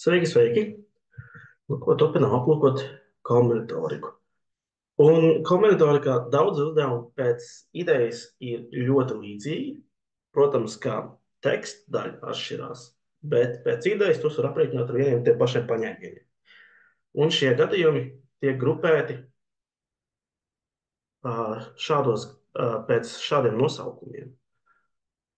Sveiki, sveiki! Nu, ko turpinām aplūkot kombinatoriku. Un kombinatorikā daudz uzdevumu pēc idejas ir ļoti līdzīgi. Protams, kā teksta daļa atšķirās, bet pēc idejas tos var aprēķināt ar vieniem tiem pašiem paņēmieniem. Un šie gadījumi tiek grupēti pēc šādiem nosaukumiem.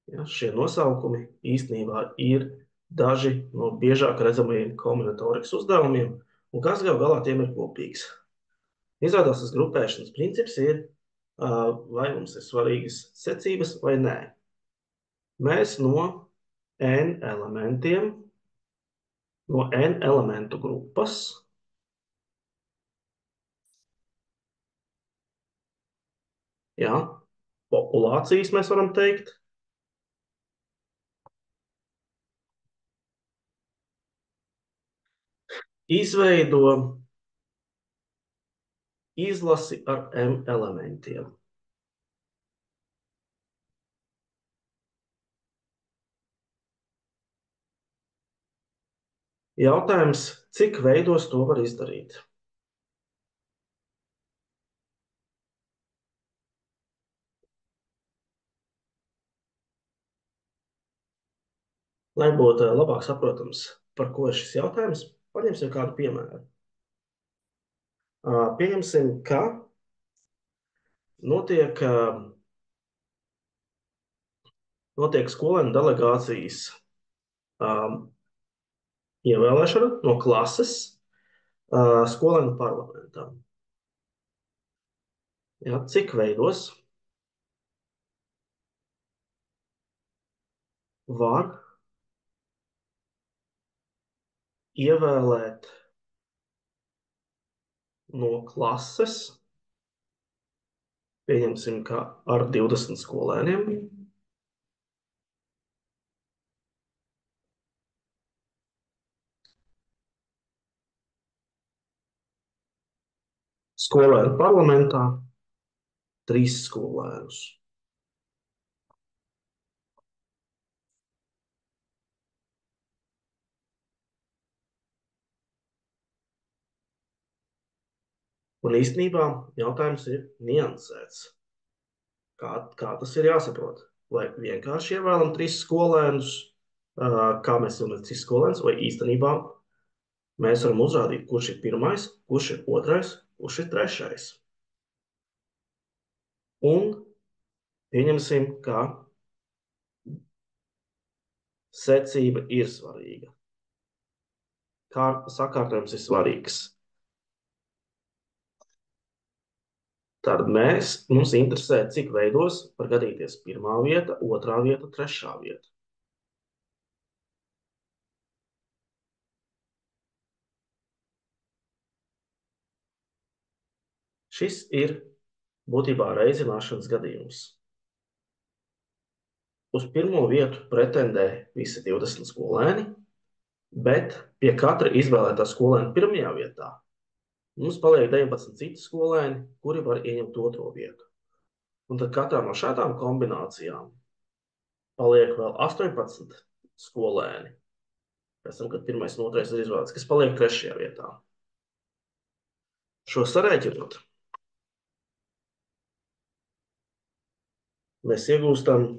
Ja, šie nosaukumi īstenībā ir daži no biežāk redzamajiem kombinatorikas uzdevumiem, un kas gal galā tiem ir kopīgs. Izrādās, tas grupēšanas princips ir, vai mums ir svarīgas secības vai nē. Mēs no n elementiem, no n elementu grupas, ja, populācijas mēs varam teikt, izveido izlasi ar m elementiem. Jautājums, cik veidos to var izdarīt? Lai būtu labāk saprotams, par ko ir šis jautājums, paņemsim kādu piemēru. Pieņemsim, ka notiek skolēnu delegācijas ievēlēšana no klases skolēnu parlamentam. Ja, cik veidos var ievēlēt no klases, pieņemsim, ka ar 20 skolēniem, skolēnu parlamentā 3 skolēnus. Un īstenībā jautājums ir niansēts. Kā tas ir jāsaprot? Vai vienkārši ievēlam 3 skolēnus, kā mēs ievēlam 3 skolēnus, vai īstenībā mēs varam uzrādīt, kurš ir pirmais, kurš ir otrais, kurš ir trešais. Un pieņemsim, ka secība ir svarīga. Kā sakārtojums ir svarīgs. Tad mums interesē, cik veidos var gadīties pirmā vieta, otrā vieta, trešā vieta. Šis ir būtībā reizināšanas gadījums. Uz pirmo vietu pretendē visi 20 skolēni, bet pie katra izvēlētā skolēna pirmajā vietā mums paliek 19 citi skolēni, kuri var ieņemt otro vietu. Un tad katrā no šādām kombinācijām paliek vēl 18 skolēni, pēc tam, kad pirmais un otrais ir izvēlēts, kas paliek trešajā vietā. Šo sarēķinot, mēs iegūstam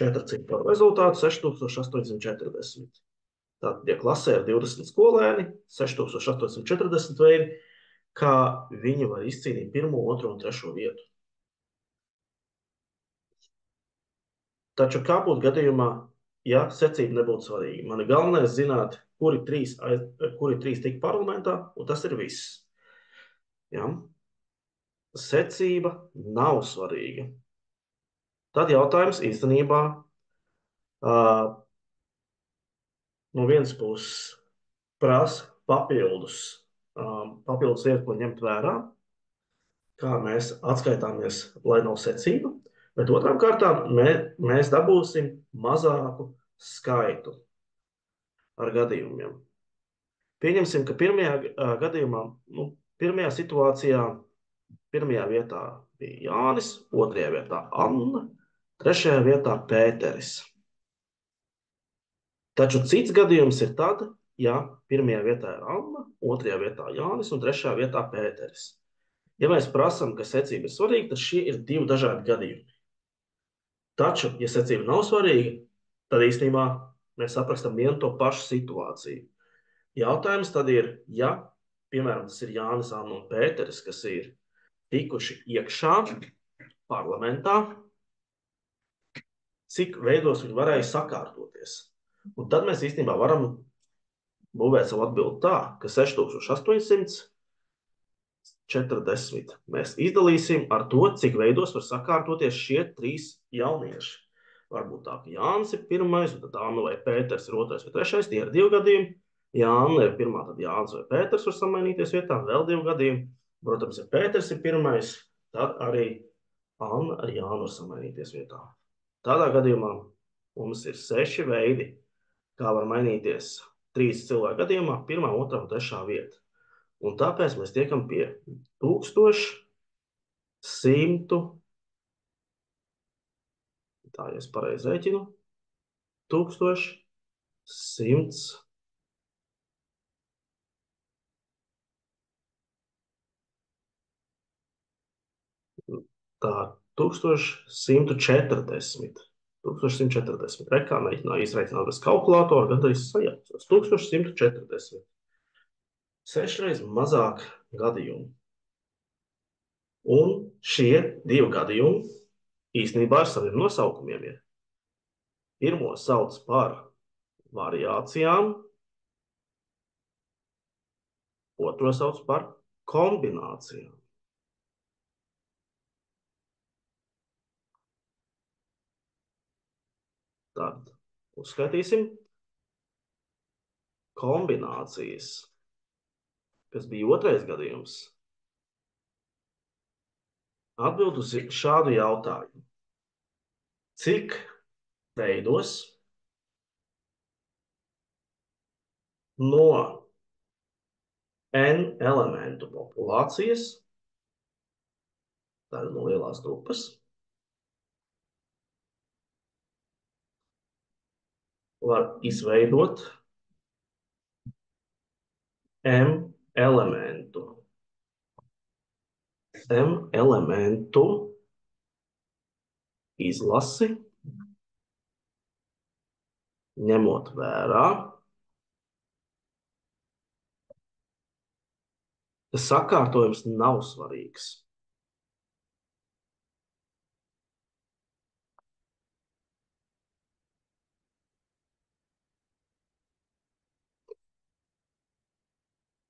4 ciparu rezultātu 6840. Tātad, ja klasē ir 20 skolēni, 6840 veidi, kā viņi var izcīnīt pirmo, otro un trešo vietu. Taču kā būtu gadījumā, ja secība nebūtu svarīga? Man ir galvenais zināt, kuri trīs tika parlamentā, un tas ir viss. Ja? Secība nav svarīga. Tad jautājums īstenībā no vienas puses prasa papildus lietu, ko ņemt vērā, kā mēs atskaitāmies, lai nav secība, bet otrām kārtām mēs dabūsim mazāku skaitu ar gadījumiem. Pieņemsim, ka pirmajā gadījumā, pirmajā situācijā, pirmajā vietā bija Jānis, otrajā vietā Anna, trešajā vietā Pēteris. Taču cits gadījums ir tad, ja pirmajā vietā ir Anna, otrajā vietā Jānis un trešajā vietā Pēteris. Ja mēs prasām, ka secība ir svarīga, tad šie ir divi dažādi gadījumi. Taču, ja secība nav svarīga, tad īstenībā mēs aprakstam vienu to pašu situāciju. Jautājums tad ir, ja, piemēram, tas ir Jānis, Anna un Pēteris, kas ir tikuši iekšā parlamentā, cik veidos viņi varēja sakārtoties. Un tad mēs īstenībā varam būvēt savu atbildi tā, ka 6840 mēs izdalīsim ar to, cik veidos var sakārtoties šie trīs jaunieši. Varbūt tā, ka Jānis ir pirmais, un tad Anna vai Pēters ir otrais vai trešais, tie ir divi gadījumi. Ja Anna ir pirmā, tad Jānis vai Pēters var samainīties vietām, vēl divi gadījumi. Protams, ja Pēters ir pirmais, tad arī Anna ar Jānu var samainīties vietām. Tādā gadījumā mums ir 6 veidi, kā var mainīties 3 cilvēku gadījumā, pirmā, otrā un trešā vieta. Un tāpēc mēs tiekam pie 1100, tā ja es pareizi rēķinu, 1100, tā 1140. 1140. Rekā mēģināju izreikināt bez kalkulātora, gan arī sajaucos. 1140. 6 reizes mazāk gadījumu. Un šie divi gadījumi īstenībā ar saviem nosaukumiem ir. Pirmo sauc par variācijām, otro sauc par kombinācijām. Tad uzskaitīsim kombinācijas, kas bija otrais gadījums. Atbild uz šādu jautājumu. Cik veidos no N elementu populācijas, tāda no lielās grupas, var izveidot M elementu. M elementu izlasi, ņemot vērā, ka sakārtojums nav svarīgs.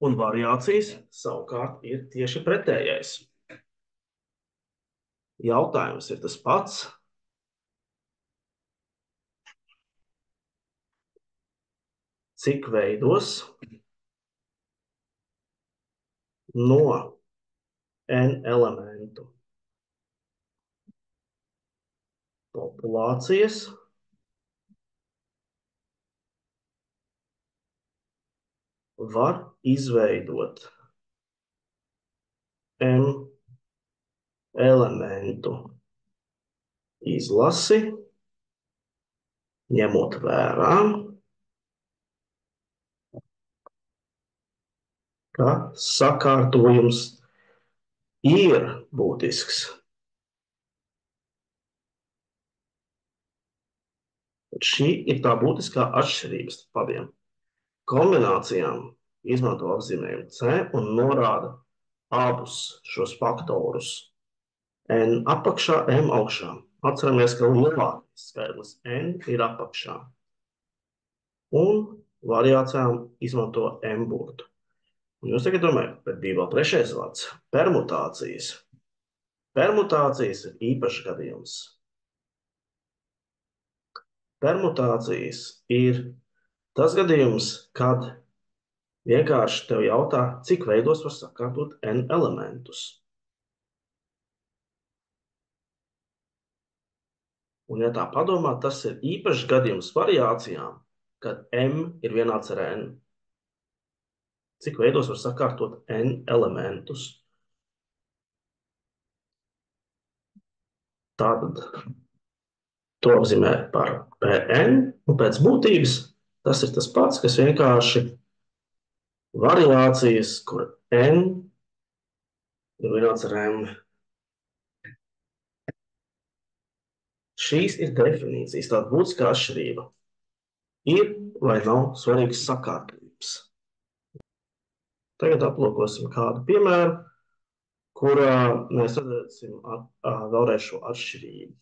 Un variācijas savukārt ir tieši pretējais. Jautājums ir tas pats. Cik veidos no N elementu populācijas var izveidot M elementu izlasi, ņemot vērā, ka sakārtojums ir būtisks. Šī ir tā būtiskā atšķirība starp abiem. Kombinācijām izmanto apzīmējumu C un norāda abus šos faktorus. N apakšā, M augšā. Atceramies, ka lielākais skaitlis N ir apakšā. Un variācijām izmanto M burtu. Un jūs tagad domājat, bet bija vēl trešais vārds – permutācijas. Permutācijas ir īpašs gadījums. Permutācijas ir tas gadījums, kad vienkārši tev jautā, cik veidos var sakārtot N elementus. Un, ja tā padomā, tas ir īpašs gadījums variācijām, kad M ir vienāds ar N. Cik veidos var sakārtot N elementus? Tātad to apzīmē par Pn, un pēc būtības Tas ir tas pats, kas vienkārši variācijas, kur n ir vienāds ar m. Šīs ir definīcijas, tāda būtiskā atšķirība. Ir vai nav svarīgs sakārtības. Tagad aplūkosim kādu piemēru, kurā mēs redzēsim vēlreiz šo atšķirību.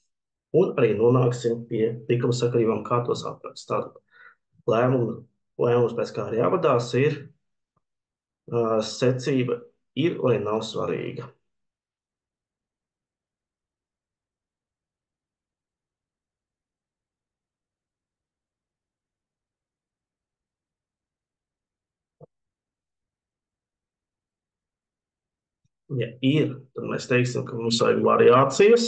Un arī nonāksim pie likumsakarībām, kā tos aprakst. Tātad lēmums, pēc kā arī jāvadās, ir secība ir vai nav svarīga. Ja ir, tad mēs teiksim, ka mums vajag variācijas.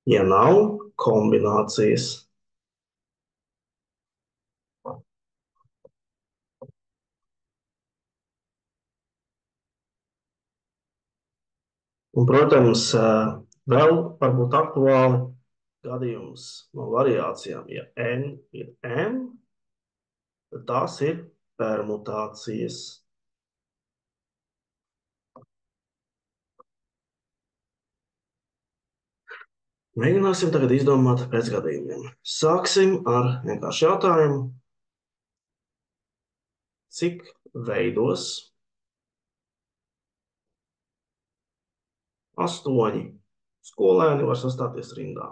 Ja nav, kombinācijas. Un, protams, vēl varbūt aktuāli gadījums no variācijām. Ja n ir m, tad tās ir permutācijas. Mēģināsim tagad izdomāt pēc gadījumiem. Sāksim ar vienkāršu jautājumu. Cik veidos 8 skolēni var sastāties rindā?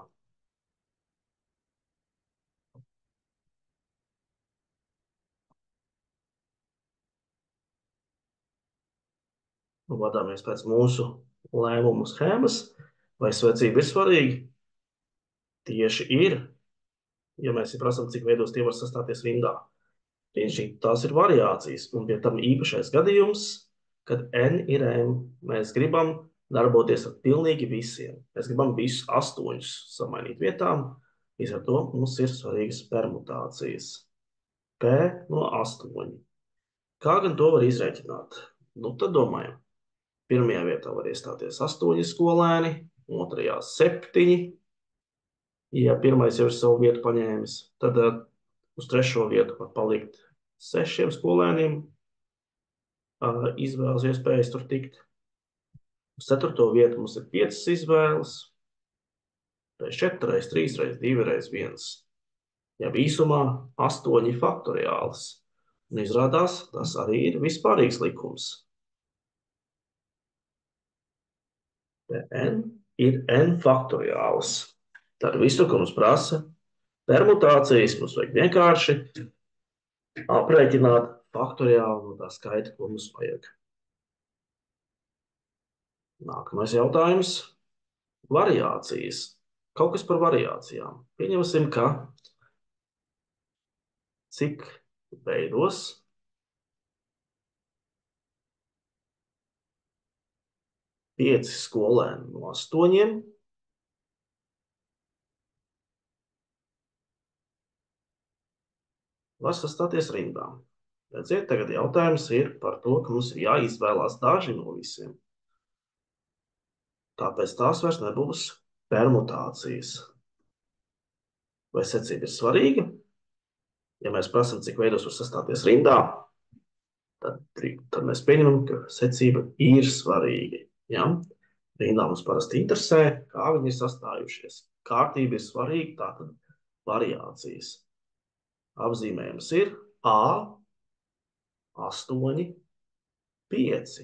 Vadāmies pēc mūsu lēmumu schēmas, vai secība ir svarīga? Tieši ir. Ja mēs prasām, cik veidos tie var sastāties rindā. Tieši tās ir variācijas, un pie tam īpašais gadījums, kad n ir m. Mēs gribam darboties ar pilnīgi visiem. Mēs gribam visus 8 samainīt vietām, līdz ar to mums ir svarīgas permutācijas. P no 8. Kā gan to var izrēķināt? Nu, tad domājam. Pirmajā vietā var iestāties 8 skolēni, otrajā 7. Ja pirmais jau ir savu vietu paņēmis, tad uz 3. vietu var palikt 6 skolēniem izvēles iespējas tur tikt. Uz 4. vietu mums ir 5 izvēles. Reiz 4, reiz 3, reiz 2, reiz 1. Ja īsumā 8 faktoriāls. Un izrādās, tas arī ir vispārīgs likums. N ir n faktoriāls. Tad visu, ko mums prasa permutācijas, mums vajag vienkārši aprēķināt faktoriāli no tā skaita, ko mums vajag. Nākamais jautājums. Variācijas. Kaut kas par variācijām. Pieņemsim, ka cik veidos 5 skolēni no 8 var sastāties rindā. Redziet, tagad jautājums ir par to, ka mums ir jāizvēlās daži no visiem. Tāpēc tās vairs nebūs permutācijas. Vai secība ir svarīga? Ja mēs prasam, cik veidos var sastāties rindā, tad mēs pieņemam, ka secība ir svarīga. Ja? Rindā mums parasti interesē, kā viņi ir sastājušies. Kārtība ir svarīga, tātad variācijas. Apzīmējums ir A, 8, 5.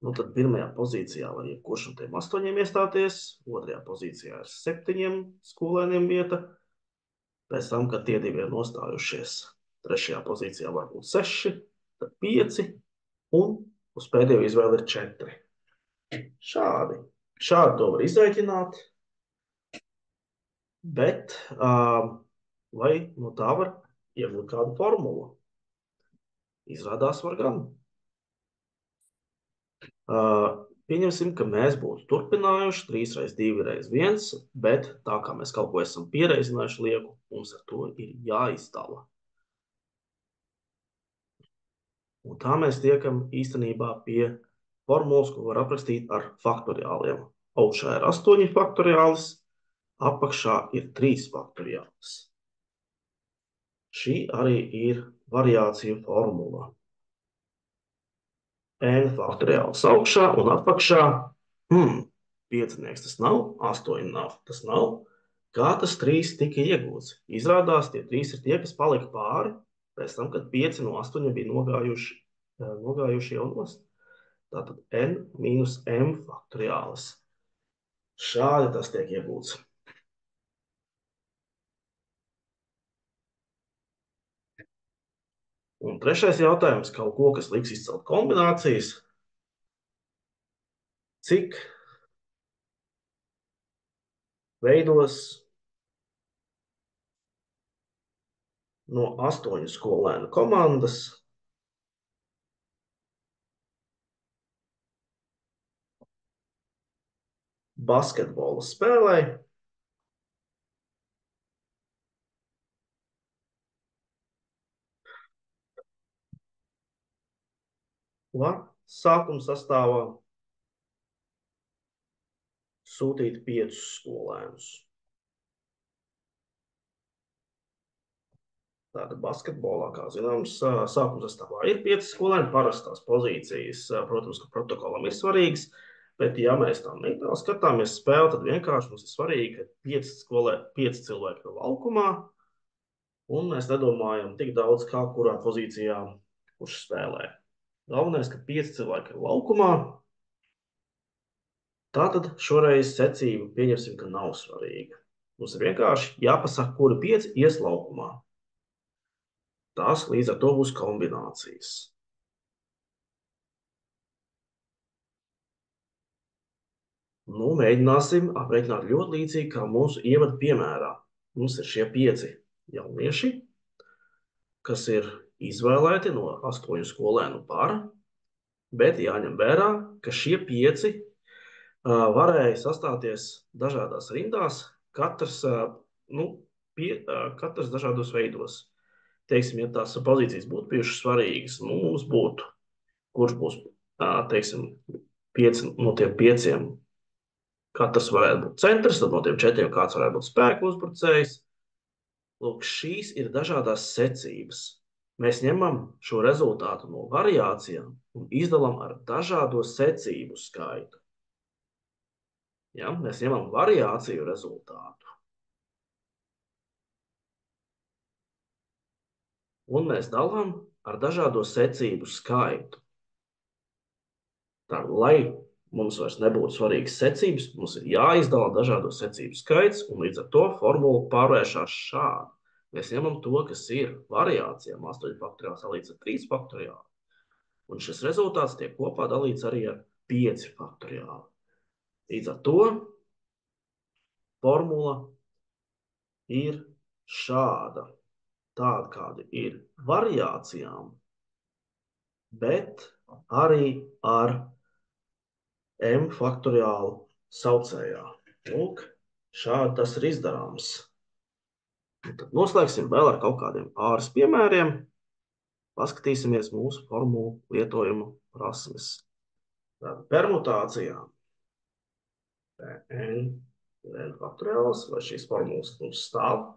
Nu, tad pirmajā pozīcijā var jebkurš no tiem 8 iestāties, otrajā pozīcijā ir 7 skolēniem vieta, pēc tam, kad tie 2 ir nostājušies, trešajā pozīcijā var būt 6, tad 5, un uz pēdējo izvēli ir 4. Šādi to var izrēķināt, bet vai no tā var iegūt kādu formulu? Izrādās var gan. Pieņemsim, ka mēs būtu turpinājuši 3 reiz 2 reiz 1, bet tā kā mēs kaut ko esam pierēzinājuši lieku, mums ar to ir jāizdala. Un tā mēs tiekam īstenībā pie formulas, ko var aprakstīt ar faktoriāliem. Augšā ir 8 faktoriālis, apakšā ir 3 faktoriālis. Šī arī ir variāciju formula. N faktoriāls augšā un apakšā. 5 tas nav, 8 nav, tas nav. Kā tas 3 tika iegūts? Izrādās, tie 3 ir tie, kas palika pāri, pēc tam, kad 5 no 8 bija nogājuši jau nost. Tātad N mīnus M faktoriāls. Šādi tas tiek iegūts. Un trešais jautājums, kaut ko, kas liks izcelt kombinācijas. Cik veidos no 8 skolēnu komandas basketbola spēlē var sākuma sastāvā sūtīt 5 skolēnus. Tātad basketbolā, kā zināms, sākuma sastāvā ir 5 skolēni, parastās pozīcijas, protams, ka protokolam ir svarīgas, bet ja mēs tā neitrāli skatāmies spēli, tad vienkārši mums ir svarīgi, ka 5 cilvēki ir laukumā, un mēs nedomājam tik daudz, kā kurā pozīcijā kurš spēlē. Galvenais, ka 5 cilvēki ir laukumā, tātad šoreiz secība pieņemsim, ka nav svarīga. Mums ir vienkārši jāpasaka, kuri 5 ies laukumā. Tās līdz ar to būs kombinācijas. Nu, mēģināsim aprēķināt ļoti līdzīgi kā mūsu ievada piemērā. Mums ir šie 5 jaunieši, kas ir izvēlēti no 8 skolēnu para, bet jāņem vērā, ka šie 5 varēja sastāties dažādās rindās, katrs dažādos veidos. Teiksim, ja tās pozīcijas būtu bijušas svarīgas, mums būtu, kurš būs, teiksim, 5 no tiem 5, katrs varētu būt centrs, tad no tiem 4 kāds varētu būt spēku uzbrucējs. Lūk, šīs ir dažādās secības. Mēs ņemam šo rezultātu no variācijām un izdalām ar dažādo secību skaitu. Ja? Mēs ņemam variāciju rezultātu. Un mēs dalām ar dažādo secību skaitu. Tā, lai mums vairs nebūtu svarīgas secības, mums ir jāizdala dažādo secību skaits, un līdz ar to formula pārvēršas šādi. Mēs ņemam to, kas ir variācijām 8 faktoriāli salīdz ar 3 faktoriāli, un šis rezultāts tiek kopā dalīts arī ar 5 faktoriāli. Līdz ar to formula ir šāda. Tāda, kāda ir variācijām, bet arī ar M faktoriālu saucējā. Lūk, šādi tas ir izdarāms. Un tad noslēgsim vēl ar kaut kādiem pāris piemēriem. Paskatīsimies mūsu formulu lietojumu prasmes. Tātad permutācijām N ir N faktoriāls, vai šīs formulas mums stāv.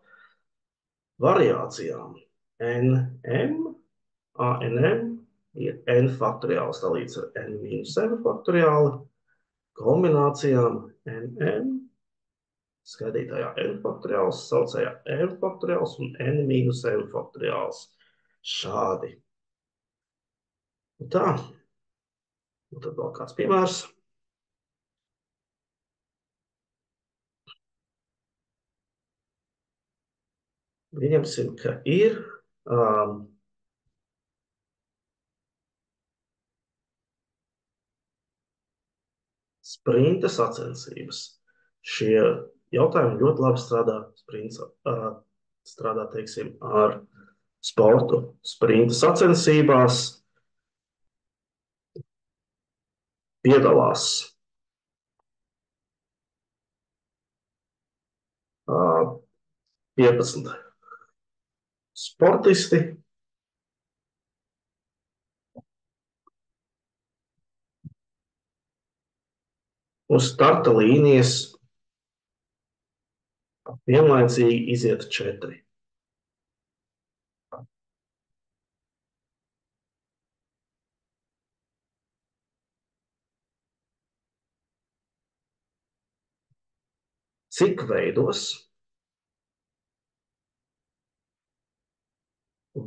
Variācijām NM, ANM ir N faktoriāls dalīts ar N mīnus M faktoriāli. Kombinācijām NM, skaitītājā N faktoriāls, saucējā M faktoriāls un N mīnus M faktoriāls. Šādi. Un tā. Un tad vēl kāds piemērs. Pieņemsim, ka ir sprinta sacensības. Šie jautājumi ļoti labi strādā, teiksim, ar sportu. Sprinta sacensībās piedalās 15 sportisti. . Uz starta līnijas vienlaicīgi iziet 4. Cik veidos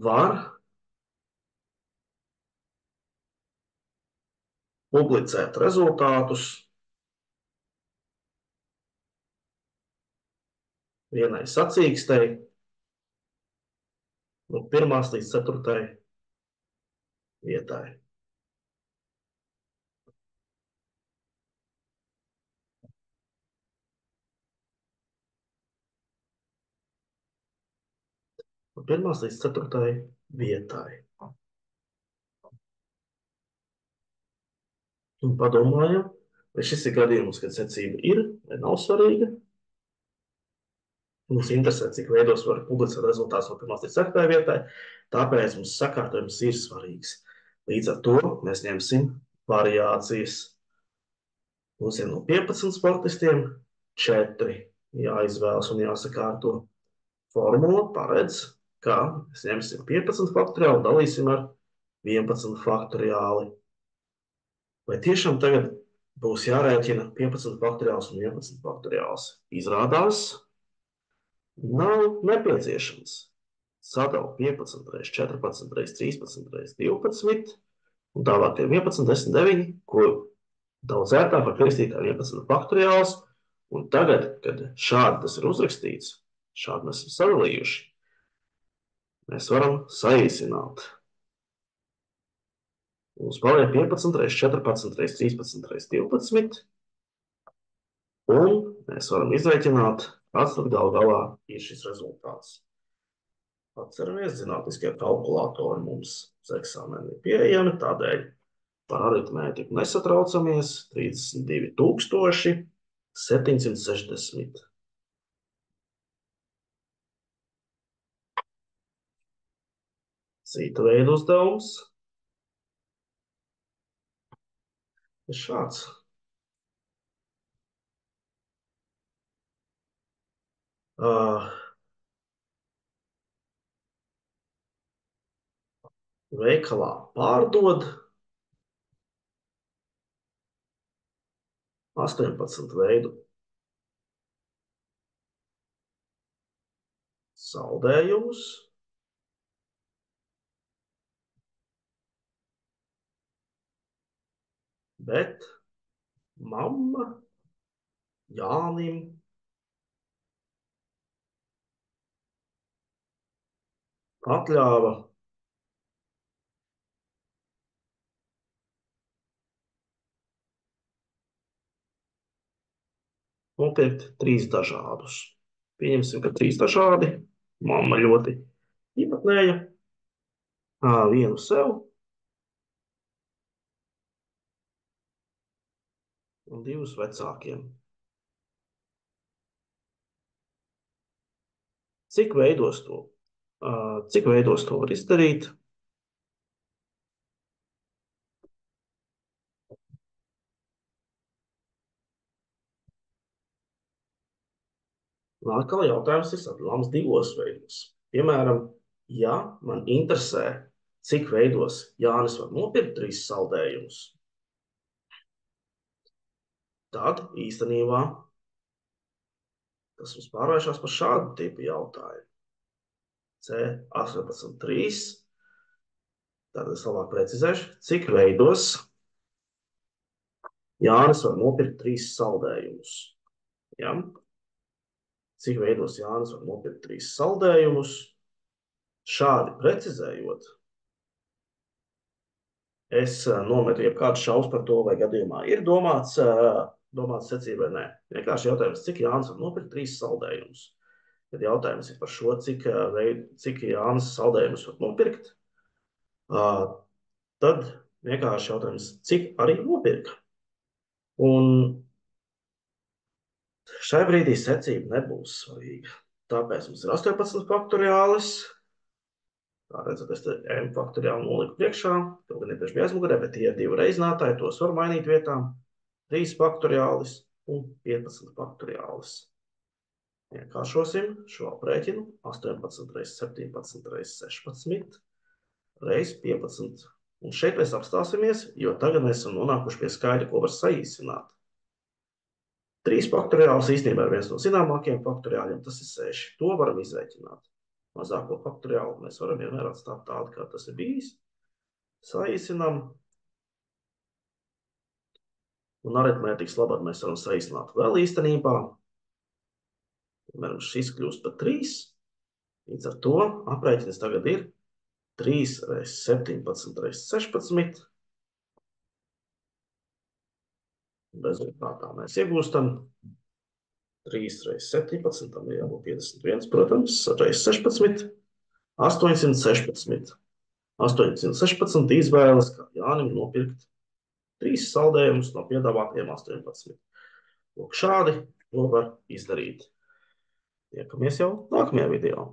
var publicēt rezultātus vienai sacīkstei no 1. līdz 4. vietai? No 1. līdz 4. vietai. Un padomājam, vai šis ir gadījums, kad secība ir vai nav svarīga. Mums interesē, cik veidos var publicēt rezultātus no 1. līdz 4. vietai, tāpēc mums sakārtojums ir svarīgs. Līdz ar to mēs ņemsim variācijas. Mums ir no 15 sportistiem 4 jāizvēlas un jāsakārto. Formula paredz, ka mēs ņemsim 15 faktoriāli, dalīsim ar 11 faktoriāli. Vai tiešām tagad būs jārēķina 15 faktoriāls un 11 faktoriāls? Izrādās, nav nepieciešams. Sadala 15 reiz 14 reiz 13 reiz 12, un tālāk ir 11, 10, 9, ko daudz ērtāk var kristīt ar 11 faktoriāls, un tagad, kad šādi tas ir uzrakstīts, šādi mēs esam sadalījuši, mēs varam saīsināt. Mums paliek 15 reiz 14 reiz 13 reiz 12, un mēs varam izreikināt, kāds tad gal galā ir šis rezultāts. Atceramies, zinātniskie kalkulatori mums uz eksāmeni ir pieejami, tādēļ par aritmētiku nesatraucamies. 32 760. Cita veida uzdevums ir šāds. Veikalā pārdod 18 veidu saldējumus, bet mamma Jānim atļāva nopirkt 3 dažādus. Pieņemsim, ka 3 dažādi. Mamma ļoti īpatnēja. Vienu sev un 2 vecākiem. Cik veidos to var izdarīt? Atkal jautājums ir sadalāms 2 veidos. Piemēram, ja man interesē, cik veidos Jānis var nopirkt 3 saldējumus, tad īstenībā tas mums pārvēršas par šādu tipu jautājumu. C18.3. Tātad es labāk precizēšu, cik veidos Jānis var nopirkt 3 saldējumus. Ja? Cik veidos Jānis var nopirkt 3 saldējumus? Šādi precizējot, es nometu jebkādu šaubas par to, vai gadījumā ir domāts secība vai nē. Vienkārši jautājums, cik Jānis var nopirkt 3 saldējumus. Tad jautājums ir par šo, cik Jānis saldējumus var nopirkt. Tad vienkārši jautājums, cik arī nopirka. Un šai brīdī secība nebūs svarīga. Tāpēc mums ir 18 faktoriālis. Kā redzat, es te m faktoriāli noliku priekšā. To gan iepriekš bija aizmugurē, bet tie ir 2 reizinātāji. Tos var mainīt vietām. 3 faktoriālis un 15 faktoriālis. Vienkāršosim šo aprēķinu. 18 reizes 17 reizes 16 reizes 15. Un šeit mēs apstāsimies, jo tagad mēs esam nonākuši pie skaidra, ko var saīsināt. 3 faktoriāls īstenībā ir viens no zināmākajiem faktoriāļiem, tas ir 6. To varam izrēķināt. Mazāko faktoriālu mēs varam vienmēr atstāt tādu, kā tas ir bijis. Saīsinām. Un aritmētikas labāk mēs varam saīsināt vēl īstenībā. Piemēram, šis kļūst par 3. Līdz ar to aprēķins tagad ir 3 reizes 17 reizes 16. Rezultātā mēs iegūstam 3 reizes 17, tam ir jābūt 51, protams, reizes 16, 816. 816 izvēles, kā Jānim nopirkt 3 saldējumus no piedāvātajiem 18. Lūk, šādi to var izdarīt. Tiekamies jau nākamajā video.